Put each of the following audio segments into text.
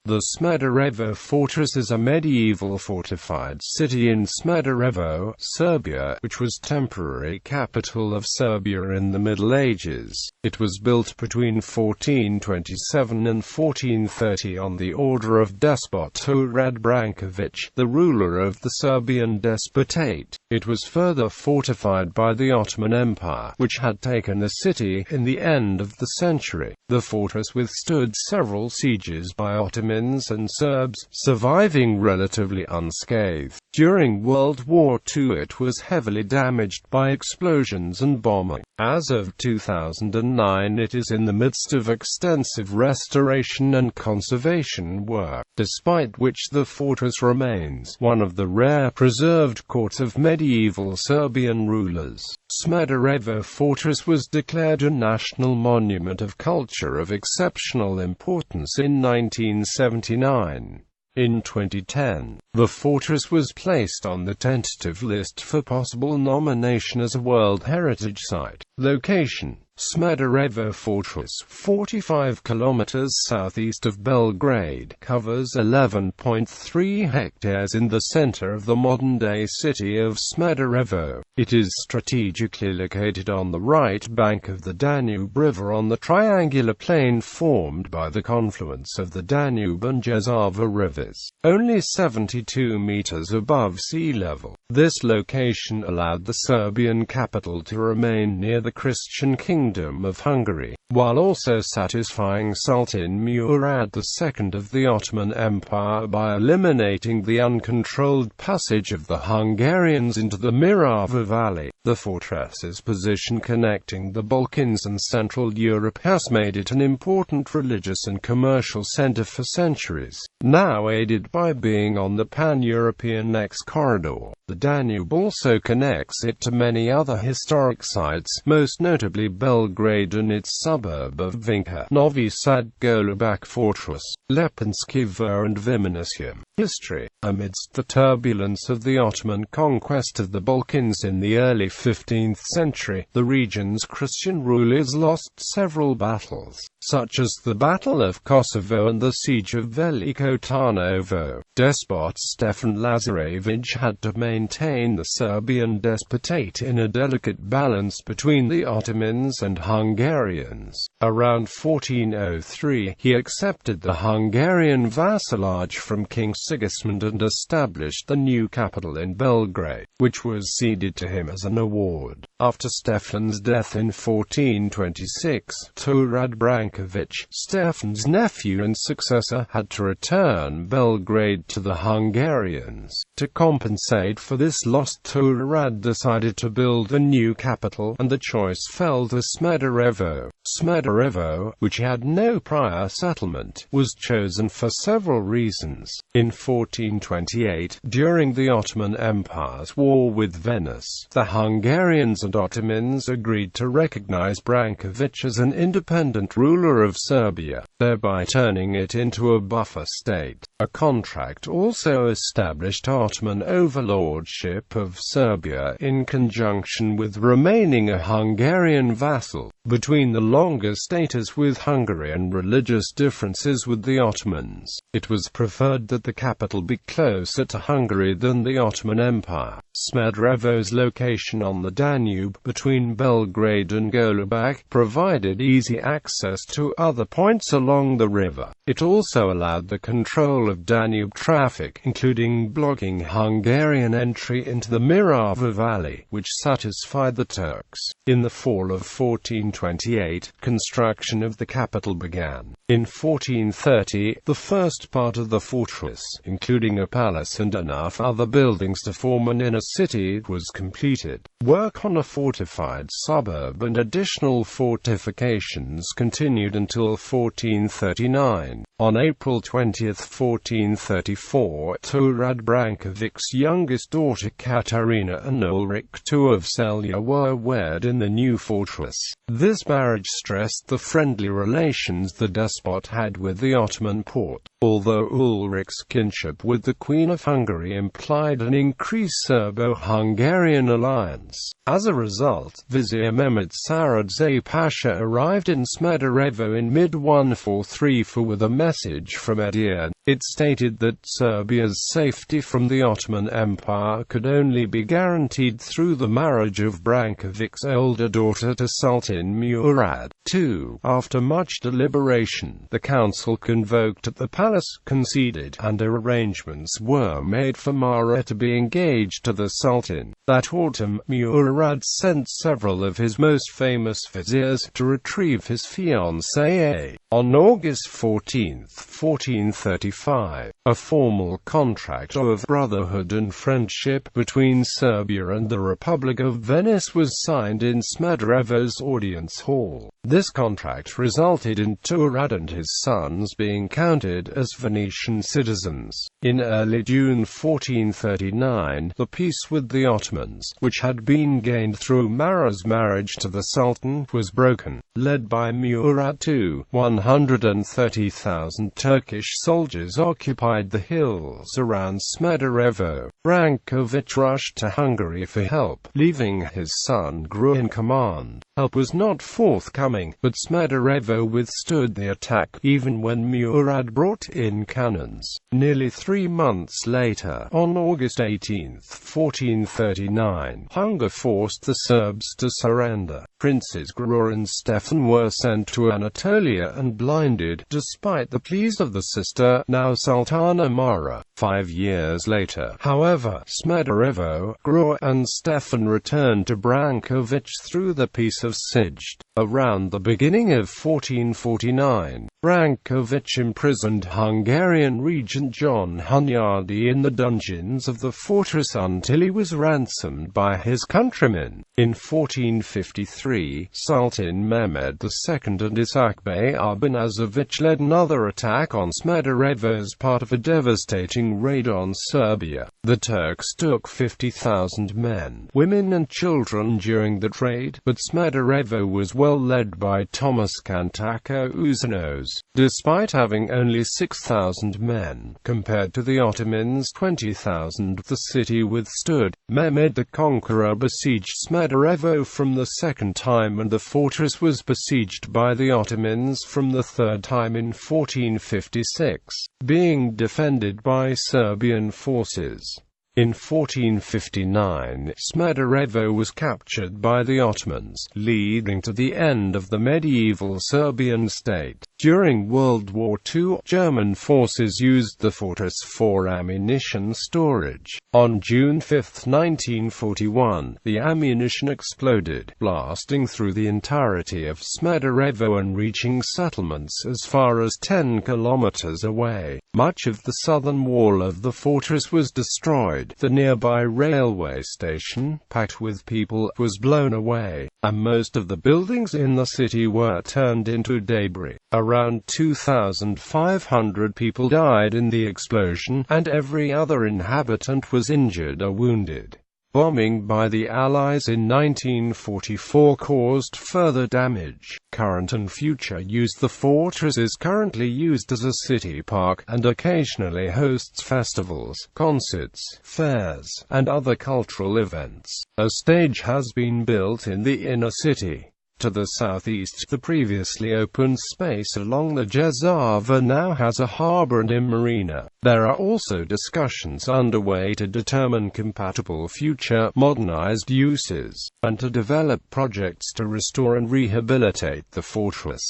The Smederevo Fortress is a medieval fortified city in Smederevo, Serbia, which was temporary capital of Serbia in the Middle Ages. It was built between 1427 and 1430 on the order of Despot Đurađ Branković, the ruler of the Serbian Despotate. It was further fortified by the Ottoman Empire, which had taken the city in the end of the century. The fortress withstood several sieges by Ottomans and Serbs, surviving relatively unscathed. During World War II it was heavily damaged by explosions and bombing. As of 2009 it is in the midst of extensive restoration and conservation work, despite which the fortress remains one of the rare preserved courts of medieval Serbian rulers. Smederevo Fortress was declared a National Monument of Culture of exceptional importance in 1979. In 2010, the fortress was placed on the tentative list for possible nomination as a World Heritage Site. Location: Smederevo Fortress, 45 kilometers southeast of Belgrade, covers 11.3 hectares in the center of the modern-day city of Smederevo. It is strategically located on the right bank of the Danube River on the triangular plain formed by the confluence of the Danube and Jezava rivers, only 72 meters above sea level. This location allowed the Serbian capital to remain near the Christian Kingdom of Hungary, while also satisfying Sultan Murad II of the Ottoman Empire by eliminating the uncontrolled passage of the Hungarians into the Morava Valley. The fortress's position connecting the Balkans and Central Europe has made it an important religious and commercial center for centuries, now aided by being on the Pan-European X-corridor. The Danube also connects it to many other historic sites, most notably Belgrade and its suburb of Vinča, Novi Sad, Golubac Fortress, Lepenskiva and Vimanićum. History: amidst the turbulence of the Ottoman conquest of the Balkans in the early 15th century, the region's Christian rulers lost several battles, such as the Battle of Kosovo and the Siege of Veliko Tarnovo. Despot Stefan Lazarević had to maintain the Serbian Despotate in a delicate balance between the Ottomans and Hungarians. Around 1403, he accepted the Hungarian vassalage from King Sigismund and established the new capital in Belgrade, which was ceded to him as an award. After Stefan's death in 1426, Đurađ Branković, Stefan's nephew and successor, had to return Belgrade to the Hungarians. To compensate for this loss, Đurađ decided to build a new capital, and the choice fell to Smederevo. Smederevo, which had no prior settlement, was chosen for several reasons. In 1428, during the Ottoman Empire's war with Venice, the Hungarians and Ottomans agreed to recognize Branković as an independent ruler of Serbia, thereby turning it into a buffer state. A contract also established Ottoman overlordship of Serbia in conjunction with remaining a Hungarian vassal. Between the longer status with Hungary and religious differences with the Ottomans, it was preferred that the capital be closer to Hungary than the Ottoman Empire. Smederevo's location on the Danube between Belgrade and Golubac provided easy access to other points along the river. It also allowed the control of Danube traffic, including blocking Hungarian entry into the Morava Valley, which satisfied the Turks. In the fall of 1428, construction of the capital began. In 1430, the first part of the fortress, including a palace and enough other buildings to form an inner city, was completed. Work on a fortified suburb and additional fortifications continued until 1439. On April 20, 1434, Đurađ Branković's youngest daughter Katarina and Ulrich II of Celje were wed in the new fortress. This marriage stressed the friendly relations the despot had with the Ottoman Porte, although Ulrich's kinship with the Queen of Hungary implied an increased Serbo-Hungarian alliance. As a result, Vizier Mehmed Saradze Pasha arrived in Smederevo in mid-1434 with a message message from Edirne. It stated that Serbia's safety from the Ottoman Empire could only be guaranteed through the marriage of Brankovic's older daughter to Sultan Murad II. After much deliberation, the council convoked at the palace conceded, and arrangements were made for Mara to be engaged to the Sultan. That autumn, Murad sent several of his most famous viziers to retrieve his fiancée. On August 14, 1435, a formal contract of brotherhood and friendship between Serbia and the Republic of Venice was signed in Smederevo's audience hall. This contract resulted in Đurađ and his sons being counted as Venetian citizens. In early June 1439, the peace with the Ottomans, which had been gained through Mara's marriage to the Sultan, was broken. Led by Murad II, 130,000 Turkish soldiers occupied the hills around Smederevo. Branković rushed to Hungary for help, leaving his son Đurađ in command. Help was not forthcoming, but Smederevo withstood the attack, even when Murad brought in cannons. Nearly 3 months later, on August 18, 1439, hunger forced the Serbs to surrender. Princes Đurađ and Stefan were sent to Anatolia and blinded, despite the pleas of the sister, now Sultana Mara. 5 years later, however, Smederevo, Đurađ and Stefan returned to Branković through the Peace of Sijd. Around the beginning of 1449, Branković imprisoned Hungarian regent John Hunyadi in the dungeons of the fortress until he was ransomed by his countrymen. In 1453, Sultan Mehmed II and Ishak Bey Abanazovich led another attack on Smederevo as part of a devastating raid on Serbia. The Turks took 50,000 men, women and children during the raid, but Smederevo was well led by Thomas Kantaka Uzanos. Despite having only 6,000 men, compared to the Ottomans' 20,000, the city withstood. Mehmed the Conqueror besieged Smederevo from the second time, and the fortress was besieged by the Ottomans from the third time in 1456, being defended by Serbian forces. In 1459, Smederevo was captured by the Ottomans, leading to the end of the medieval Serbian state. During World War II, German forces used the fortress for ammunition storage. On June 5, 1941, the ammunition exploded, blasting through the entirety of Smederevo and reaching settlements as far as 10 kilometers away. Much of the southern wall of the fortress was destroyed. The nearby railway station, packed with people, was blown away, and most of the buildings in the city were turned into debris. Around 2,500 people died in the explosion, and every other inhabitant was injured or wounded. Bombing by the Allies in 1944 caused further damage. Current and future use. The fortress is currently used as a city park, and occasionally hosts festivals, concerts, fairs, and other cultural events. A stage has been built in the inner city. To the southeast, the previously open space along the Jezava now has a harbor and a marina. There are also discussions underway to determine compatible future, modernized uses, and to develop projects to restore and rehabilitate the fortress.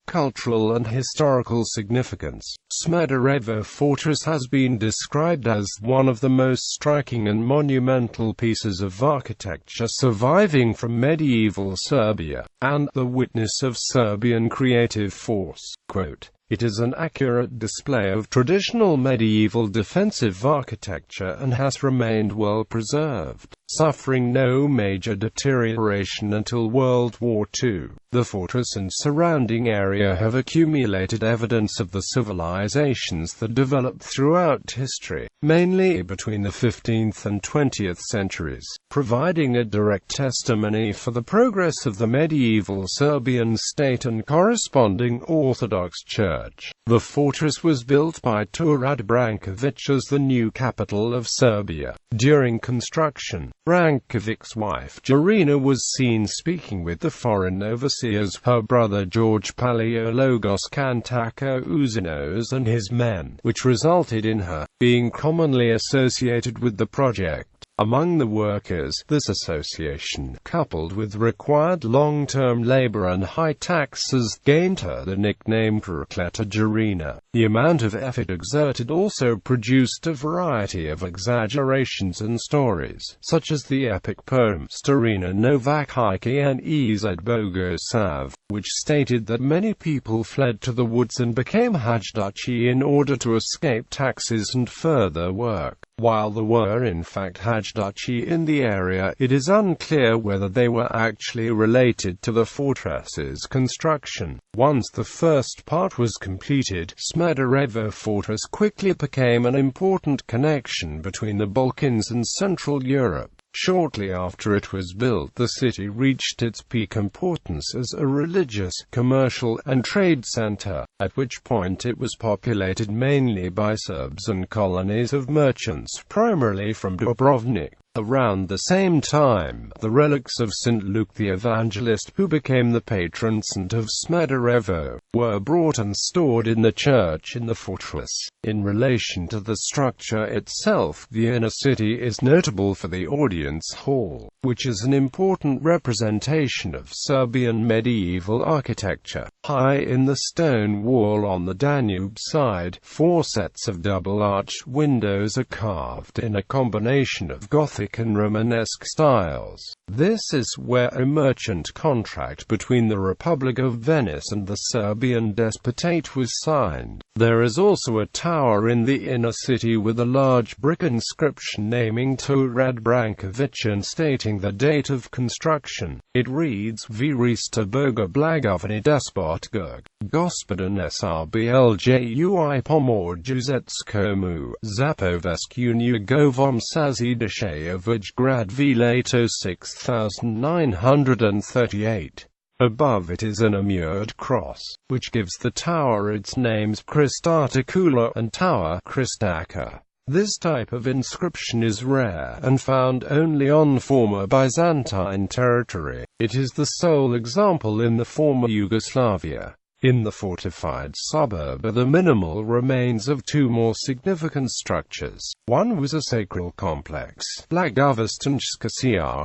Cultural and historical significance. Smederevo Fortress has been described as one of the most striking and monumental pieces of architecture surviving from medieval Serbia, and the witness of Serbian creative force. Quote, "It is an accurate display of traditional medieval defensive architecture and has remained well preserved, suffering no major deterioration until World War II. The fortress and surrounding area have accumulated evidence of the civilizations that developed throughout history, mainly between the 15th and 20th centuries, providing a direct testimony for the progress of the medieval Serbian state and corresponding Orthodox Church. The fortress was built by Đurađ Branković as the new capital of Serbia. During construction, Brankovic's wife Jurina was seen speaking with the foreign overseers, her brother George Paleologos Kantaka Uzinos and his men, which resulted in her being commonly associated with the project. Among the workers, this association, coupled with required long-term labor and high taxes, gained her the nickname Prokleta Jurina. The amount of effort exerted also produced a variety of exaggerations and stories, such as the epic poem Starina Novakhaiki and Ezad Bogosav, which stated that many people fled to the woods and became Hajduchi in order to escape taxes and further work. While there were in fact Hajduchi in the area, it is unclear whether they were actually related to the fortress's construction. Once the first part was completed, Smederevo Fortress quickly became an important connection between the Balkans and Central Europe. Shortly after it was built, the city reached its peak importance as a religious, commercial, and trade center, at which point it was populated mainly by Serbs and colonies of merchants, primarily from Dubrovnik. Around the same time, the relics of St. Luke the Evangelist, who became the patron saint of Smederevo, were brought and stored in the church in the fortress. In relation to the structure itself, the inner city is notable for the audience hall, which is an important representation of Serbian medieval architecture. High in the stone wall on the Danube side, 4 sets of double-arched windows are carved in a combination of Gothic and Romanesque styles. This is where a merchant contract between the Republic of Venice and the Serbian Despotate was signed. There is also a tower in the inner city with a large brick inscription naming Đurađ Branković and stating the date of construction. It reads, Virista Boga Blagovani Despot Đurađ, Gospodin Srbljui Pomorjuzetskomu, Zapovesku Njegovom Sazidashevoj grad v Lato 6938. Above it is an immured cross, which gives the tower its names Kristatakula and Tower Kristaka. This type of inscription is rare and found only on former Byzantine territory. It is the sole example in the former Yugoslavia. In the fortified suburb are the minimal remains of 2 more significant structures. One was a sacral complex, Blagovestanska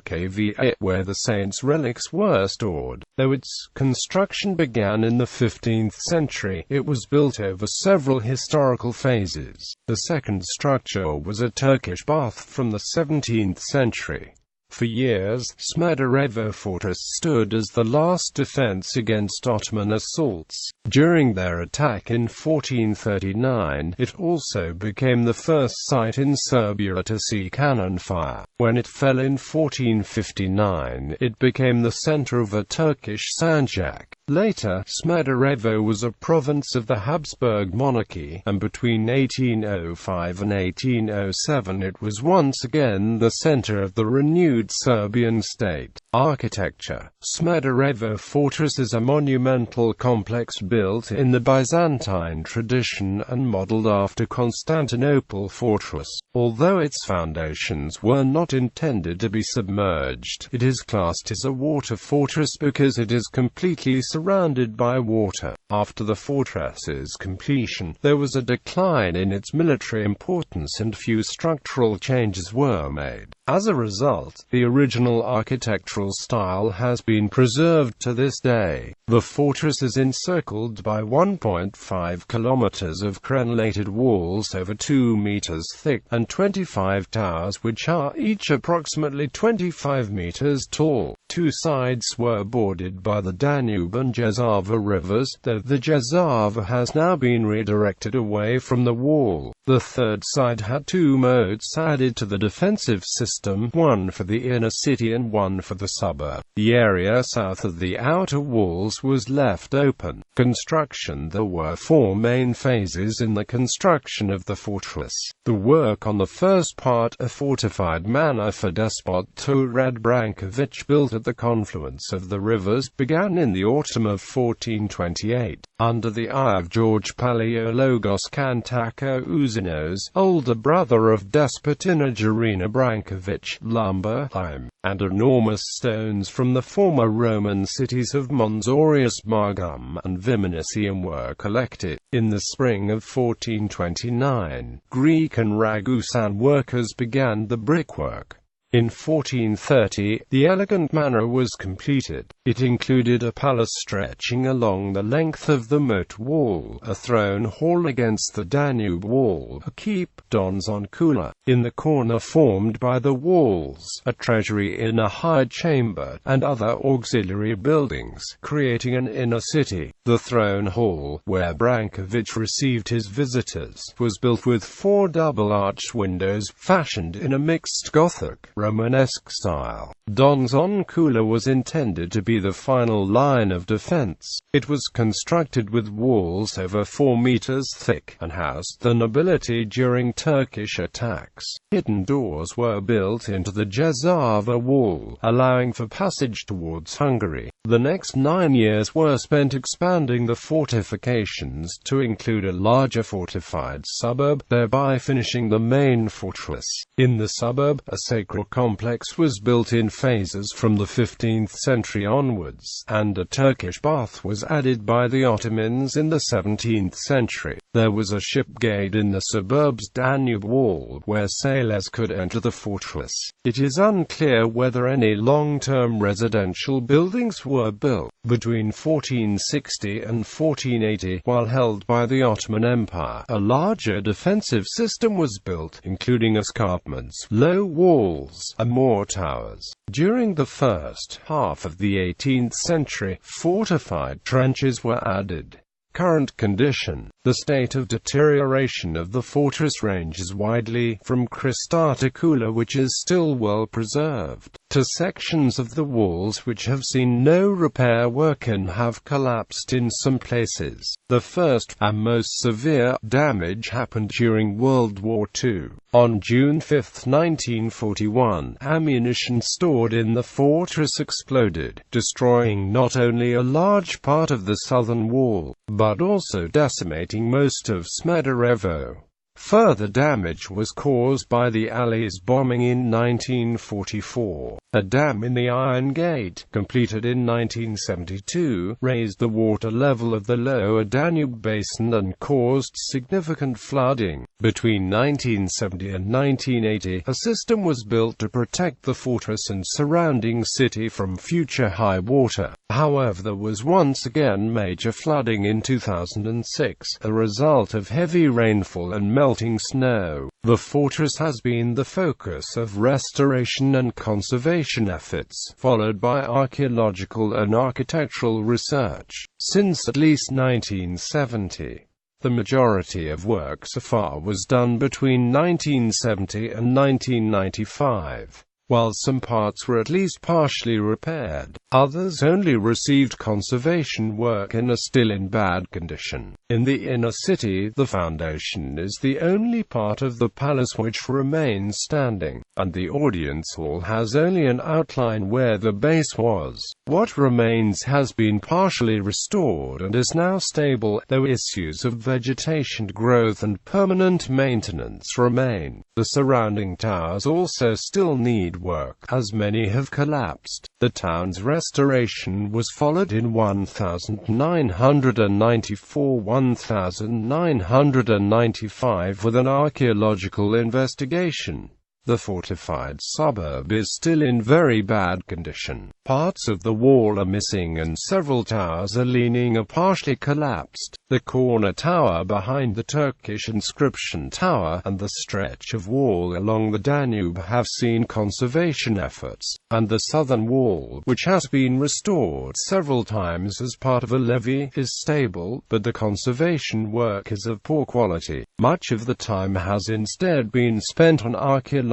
Crkva, where the saints' relics were stored. Though its construction began in the 15th century, it was built over several historical phases. The second structure was a Turkish bath from the 17th century. For years, Smederevo Fortress stood as the last defense against Ottoman assaults. During their attack in 1439, it also became the first site in Serbia to see cannon fire. When it fell in 1459, it became the center of a Turkish sanjak. Later, Smederevo was a province of the Habsburg monarchy, and between 1805 and 1807 it was once again the center of the renewed Serbian state. Architecture. Smederevo Fortress is a monumental complex built in the Byzantine tradition and modeled after Constantinople Fortress. Although its foundations were not intended to be submerged, it is classed as a water fortress because it is completely surrounded by water. After the fortress's completion, there was a decline in its military importance and few structural changes were made. As a result, the original architectural style has been preserved to this day. The fortress is encircled by 1.5 kilometers of crenellated walls over 2 meters thick, and 25 towers which are each approximately 25 meters tall. 2 sides were bordered by the Danube and Jezava rivers, though the Jezava has now been redirected away from the wall. The third side had 2 moats added to the defensive system, one for the inner city and one for the suburb. The area south of the outer walls was left open. Construction. There were 4 main phases in the construction of the fortress. The work on the first part, a fortified manor for Despot Đurađ Branković built at at the confluence of the rivers began in the autumn of 1428, under the eye of George Paleologos Kantakouzenos, older brother of Despot Đurađ Branković. Lumber, lime, and enormous stones from the former Roman cities of Mons Aureus Margum and Viminicium were collected. In the spring of 1429, Greek and Ragusan workers began the brickwork. In 1430, the elegant manor was completed. It included a palace stretching along the length of the moat wall, a throne hall against the Danube wall, a keep, donjon kula, in the corner formed by the walls, a treasury in a high chamber, and other auxiliary buildings, creating an inner city. The throne hall, where Branković received his visitors, was built with 4 double-arched windows, fashioned in a mixed Gothic Romanesque style. Donjon kula was intended to be the final line of defense. It was constructed with walls over 4 meters thick, and housed the nobility during Turkish attacks. Hidden doors were built into the Jezava wall, allowing for passage towards Hungary. The next 9 years were spent expanding the fortifications to include a larger fortified suburb, thereby finishing the main fortress. In the suburb, a sacred complex was built in phases from the 15th century onwards, and a Turkish bath was added by the Ottomans in the 17th century. There was a ship gate in the suburb's Danube wall, where sailors could enter the fortress. It is unclear whether any long-term residential buildings were built. Between 1460 and 1480, while held by the Ottoman Empire, a larger defensive system was built, including escarpments, low walls, and more towers. During the first half of the 18th century, fortified trenches were added. Current condition. The state of deterioration of the fortress ranges widely, from cristata kula, which is still well preserved, to sections of the walls which have seen no repair work and have collapsed in some places. The first, and most severe, damage happened during World War II. On June 5, 1941, ammunition stored in the fortress exploded, destroying not only a large part of the southern wall, but also decimating most of Smederevo. Further damage was caused by the Allies' bombing in 1944. A dam in the Iron Gate, completed in 1972, raised the water level of the lower Danube basin and caused significant flooding. Between 1970 and 1980, a system was built to protect the fortress and surrounding city from future high water. However, there was once again major flooding in 2006, a result of heavy rainfall and melting snow. The fortress has been the focus of restoration and conservation efforts, followed by archaeological and architectural research, since at least 1970. The majority of work so far was done between 1970 and 1995. While some parts were at least partially repaired, others only received conservation work and are still in bad condition. In the inner city, the foundation is the only part of the palace which remains standing, and the audience hall has only an outline where the base was. What remains has been partially restored and is now stable, though issues of vegetation growth and permanent maintenance remain. The surrounding towers also still need work, as many have collapsed. The town's restoration was followed in 1994–1995 with an archaeological investigation. The fortified suburb is still in very bad condition. Parts of the wall are missing and several towers are leaning or partially collapsed. The corner tower behind the Turkish inscription tower and the stretch of wall along the Danube have seen conservation efforts, and the southern wall, which has been restored several times as part of a levee, is stable, but the conservation work is of poor quality. Much of the time has instead been spent on archaeological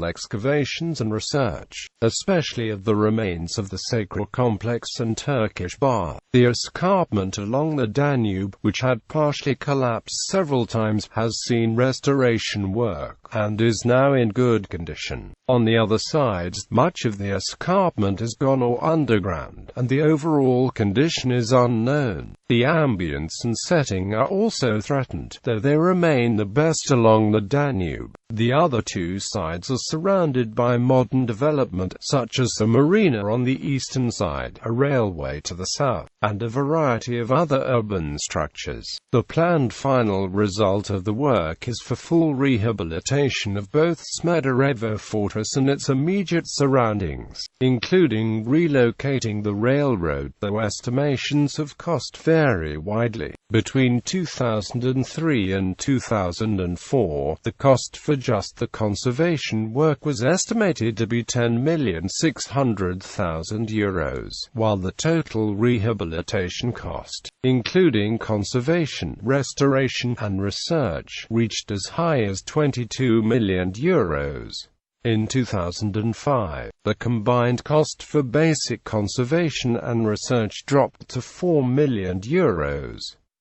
excavations and research, especially of the remains of the sacred complex and Turkish bath. The escarpment along the Danube, which had partially collapsed several times, has seen restoration work, and is now in good condition. On the other side, much of the escarpment has gone underground, and the overall condition is unknown. The ambience and setting are also threatened, though they remain the best along the Danube. The other two sides are surrounded by modern development, such as a marina on the eastern side, a railway to the south, and a variety of other urban structures. The planned final result of the work is for full rehabilitation of both Smederevo Fortress and its immediate surroundings, including relocating the railroad, though estimations of cost vary widely. Between 2003 and 2004, the cost for just the conservation work was estimated to be €10,600,000, while the total rehabilitation cost, including conservation, restoration, and research, reached as high as €22 million. In 2005, the combined cost for basic conservation and research dropped to €4 million.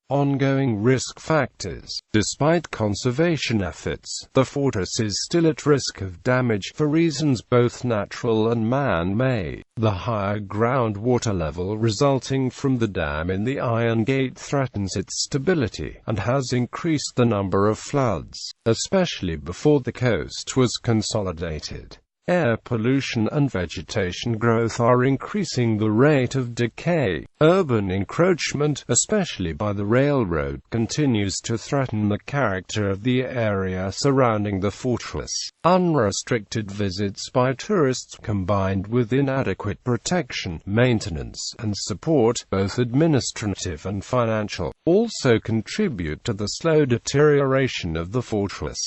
Ongoing risk factors. Despite conservation efforts, the fortress is still at risk of damage for reasons both natural and man-made. The higher groundwater level resulting from the dam in the Iron Gate threatens its stability, and has increased the number of floods, especially before the coast was consolidated. Air pollution and vegetation growth are increasing the rate of decay. Urban encroachment, especially by the railroad, continues to threaten the character of the area surrounding the fortress. Unrestricted visits by tourists, combined with inadequate protection, maintenance, and support, both administrative and financial, also contribute to the slow deterioration of the fortress.